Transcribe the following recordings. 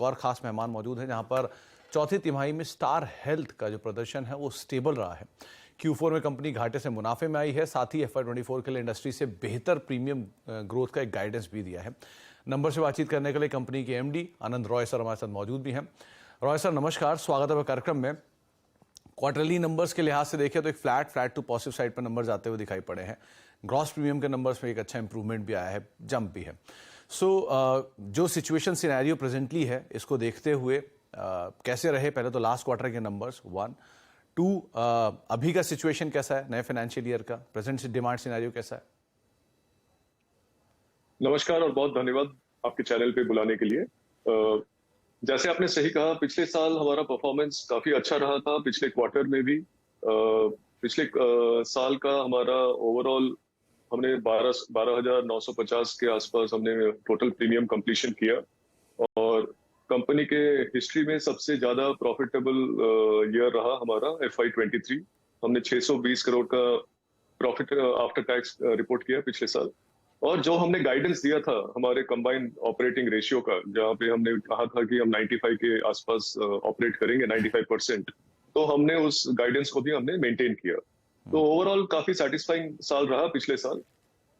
और खास मेहमान मौजूद हैं, जहां पर चौथी तिमाही में स्टार हेल्थ का जो प्रदर्शन है वो स्टेबल रहा है। Q4 में कंपनी घाटे से मुनाफे में आई है, साथ ही FY24 के लिए इंडस्ट्री से बेहतर प्रीमियम ग्रोथ का एक गाइडेंस भी दिया है। नंबर से बातचीत करने के लिए कंपनी के MD आनंद रॉय सर हमारे साथ मौजूद भी हैं। रॉय सर नमस्कार, स्वागत है कार्यक्रम में। क्वार्टरली नंबर्स के लिहाज से देखें तो एक फ्लैट टू पॉजिटिव साइड पर नंबर्स आते हुए दिखाई पड़े हैं। ग्रॉस प्रीमियम के नंबर्स में एक अच्छा इंप्रूवमेंट भी आया है, जंप भी है। जो सिचुएशन सिनेरियो प्रेजेंटली है, इसको देखते हुए कैसे रहे पहले तो लास्ट क्वार्टर के नंबर्स 1, 2 अभी का सिचुएशन कैसा है नए फाइनेंशियल ईयर का, प्रेजेंट डिमांड सिनेरियो कैसा है? नमस्कार और बहुत धन्यवाद आपके चैनल पे बुलाने के लिए। जैसे आपने सही कहा, पिछले साल हमारा परफॉर्मेंस काफी अच्छा रहा था। पिछले क्वार्टर में भी पिछले साल का हमारा ओवरऑल हमने 12,950 के आसपास हमने टोटल प्रीमियम कंप्लीशन किया और कंपनी के हिस्ट्री में सबसे ज्यादा प्रॉफिटेबल ईयर रहा हमारा FY23। हमने 620 करोड़ का प्रॉफिट आफ्टर टैक्स रिपोर्ट किया पिछले साल। और जो हमने गाइडेंस दिया था हमारे कंबाइंड ऑपरेटिंग रेशियो का, जहां पे हमने कहा था कि हम 95 के आसपास ऑपरेट करेंगे, 95%, तो हमने उस गाइडेंस को भी हमने मेंटेन किया। तो ओवरऑल काफी सेटिस्फाइंग साल रहा पिछले साल।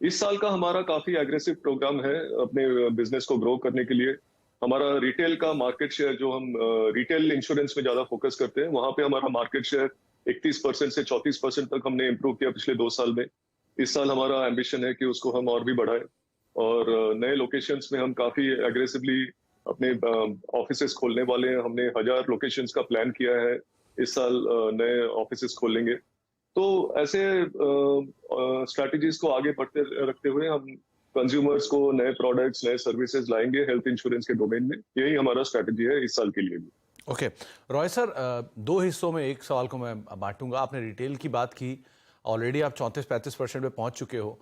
इस साल का हमारा काफी एग्रेसिव प्रोग्राम है अपने बिजनेस को ग्रो करने के लिए। हमारा रिटेल का मार्केट शेयर, जो हम रिटेल इंश्योरेंस में ज्यादा फोकस करते हैं, वहां पे हमारा मार्केट शेयर 31% से 34% तक हमने इम्प्रूव किया पिछले 2 साल में। इस साल हमारा एम्बिशन है कि उसको हम और भी बढ़ाएं और नए लोकेशंस में हम काफी एग्रेसिवली अपने ऑफिसेस खोलने वाले हैं। हमने 1000 लोकेशंस का प्लान किया है, इस साल नए ऑफिसेस खोलेंगे। तो ऐसे स्ट्रैटेजीज को आगे बढ़ते रखते हुए हम कंज्यूमर्स को नए प्रोडक्ट्स, नए सर्विसेज लाएंगे हेल्थ इंश्योरेंस के डोमेन में। यही हमारा स्ट्रैटेजी है इस साल के लिए भी। ओके रॉय सर, 2 हिस्सों में एक सवाल को मैं बांटूंगा। आपने रिटेल की बात की, ऑलरेडी आप 34-35% पे पहुंच चुके हो।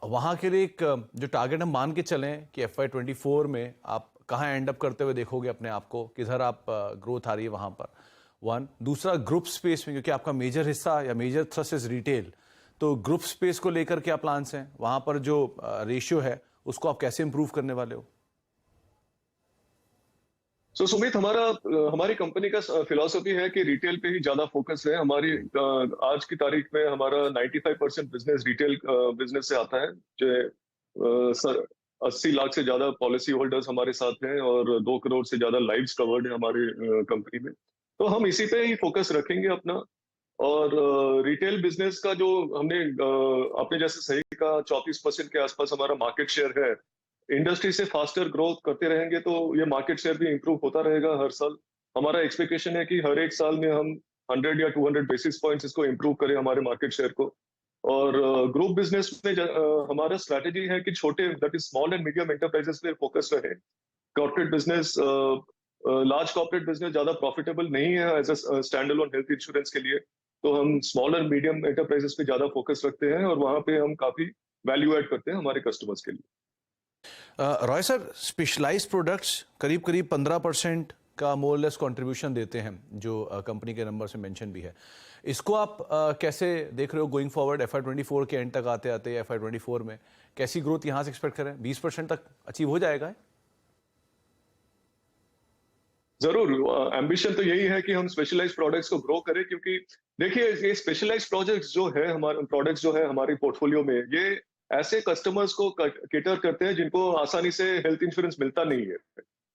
वहां के लिए एक जो टारगेट हम मान के चलें कि FY24 में आप कहाँ एंड अप करते हुए देखोगे अपने आप को, किधर आप ग्रोथ आ रही है वहां पर, 1। दूसरा, ग्रुप स्पेस में, क्योंकि आपका मेजर हिस्सा या मेजर थ्रस्ट इज रिटेल, तो ग्रुप स्पेस को लेकर क्या प्लान्स हैं? वहां पर जो रेशियो है उसको आप कैसे इंप्रूव करने वाले हो? सुमित, हमारी कंपनी का फिलॉसफी है कि रिटेल पे ही ज्यादा फोकस है। हमारी आज की तारीख में हमारा 95% बिजनेस रिटेल बिजनेस से आता है। जो 80 लाख से ज्यादा पॉलिसी होल्डर्स हमारे साथ हैं और 2 करोड़ से ज्यादा लाइव्स कवर्ड है हमारे कंपनी में। तो हम इसी पे ही फोकस रखेंगे अपना। और रिटेल बिजनेस का जो हमने आपने जैसे सही कहा, 34% के आसपास हमारा मार्केट शेयर है। इंडस्ट्री से फास्टर ग्रोथ करते रहेंगे तो ये मार्केट शेयर भी इंप्रूव होता रहेगा हर साल। हमारा एक्सपेक्टेशन है कि हर एक साल में हम 100 या 200 बेसिस पॉइंट्स इसको इंप्रूव करें हमारे मार्केट शेयर को। और ग्रुप बिजनेस में हमारा स्ट्रैटेजी है कि छोटे, that is small and medium enterprises पे फोकस रहे। Corporate business, large corporate business ज्यादा प्रॉफिटेबल नहीं है as a standalone health insurance के लिए। तो हम स्मॉल एंड मीडियम एंटरप्राइजेस पे ज्यादा फोकस रखते हैं और वहां पे हम काफी वैल्यू ऐड करते हैं हमारे कस्टमर्स के लिए। रॉय सर, स्पेशलाइज्ड प्रोडक्ट्स करीब 15% का मोर लेस कंट्रीब्यूशन देते हैं, जो कंपनी के नंबर से मेंशन भी है। इसको आप कैसे देख रहे हो गोइंग फॉरवर्ड? FY24 के एंड तक आते आते FY24 में कैसी ग्रोथ यहाँ से एक्सपेक्ट करें? 20% तक अचीव हो जाएगा? जरूर, एम्बिशन तो यही है कि हम स्पेशलाइज्ड प्रोडक्ट्स को ग्रो करें, क्योंकि देखिए ये स्पेशलाइज्ड प्रोडक्ट्स जो है हमारे पोर्टफोलियो में, ये ऐसे कस्टमर्स को केटर करते हैं जिनको आसानी से हेल्थ इंश्योरेंस मिलता नहीं है।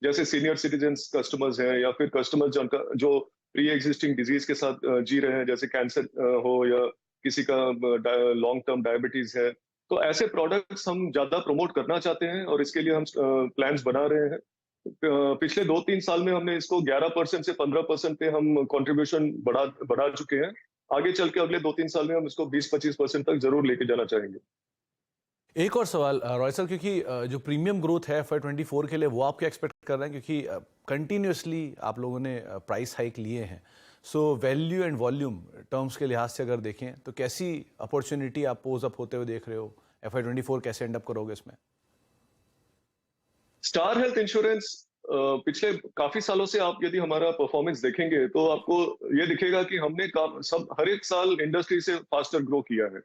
जैसे सीनियर सिटीजन्स कस्टमर्स हैं, या फिर कस्टमर्स जो प्री एग्जिस्टिंग डिजीज के साथ जी रहे हैं, जैसे कैंसर हो या किसी का लॉन्ग टर्म डायबिटीज है। तो ऐसे प्रोडक्ट्स हम ज्यादा प्रमोट करना चाहते हैं और इसके लिए हम प्लान्स बना रहे हैं। पिछले 2-3 साल में हमने इसको 11% से 15% पे हम कंट्रीब्यूशन बढ़ा चुके हैं। आगे चल के अगले 2-3 साल में हम इसको 20-25% तक जरूर लेके जाना चाहेंगे। एक और सवाल रॉय सर, क्योंकि जो प्रीमियम ग्रोथ है FY24 के लिए, वो आप क्या एक्सपेक्ट कर रहे हैं? क्योंकि कंटिन्यूसली आप लोगों ने प्राइस हाइक लिए हैं। वैल्यू एंड वॉल्यूम टर्म्स के लिहाज से अगर देखें तो कैसी अपॉर्चुनिटी आप पोज अप होते हुए देख रहे हो? FY24 कैसे एंड अप करोगे इसमें? स्टार हेल्थ इंश्योरेंस पिछले काफी सालों से आप यदि हमारा परफॉर्मेंस देखेंगे तो आपको ये दिखेगा कि हमने हर एक साल इंडस्ट्री से फास्टर ग्रो किया है।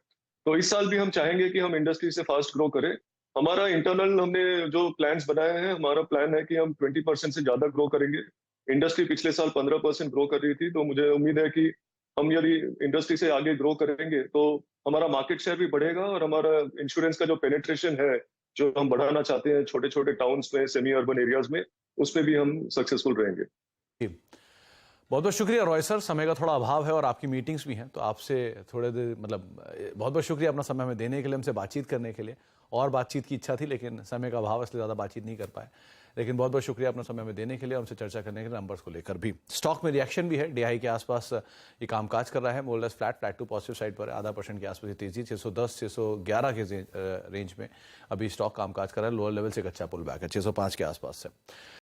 तो इस साल भी हम चाहेंगे कि हम इंडस्ट्री से फास्ट ग्रो करें। हमारा इंटरनल हमने जो प्लान्स बनाए हैं, हमारा प्लान है कि हम 20% से ज्यादा ग्रो करेंगे। इंडस्ट्री पिछले साल 15% ग्रो कर रही थी, तो मुझे उम्मीद है कि हम यदि इंडस्ट्री से आगे ग्रो करेंगे तो हमारा मार्केट शेयर भी बढ़ेगा और हमारा इंश्योरेंस का जो पेनिट्रेशन है, जो हम बढ़ाना चाहते हैं छोटे छोटे टाउन्स में, सेमी अर्बन एरियाज में, उसमें भी हम सक्सेसफुल रहेंगे। जी। बहुत बहुत शुक्रिया रॉय सर, समय का थोड़ा अभाव है और आपकी मीटिंग्स भी हैं, तो आपसे थोड़े देर मतलब बहुत बहुत शुक्रिया अपना समय हमें देने के लिए, हमसे बातचीत करने के लिए। और बातचीत की इच्छा थी लेकिन समय का अभाव, इसलिए ज़्यादा बातचीत नहीं कर पाए। लेकिन बहुत बहुत शुक्रिया अपना समय हमें देने के लिए और हमसे चर्चा करने के लिए, नंबर्स को लेकर भी। स्टॉक में रिएक्शन भी है, DI के आसपास ये कामकाज कर रहा है, more less flat to positive side पर है, आधा % के आसपास तेजी, 610 611 के रेंज में अभी स्टॉक कामकाज कर रहा है। लोअर लेवल से एक अच्छा पुल बैक है, 605 के आसपास से।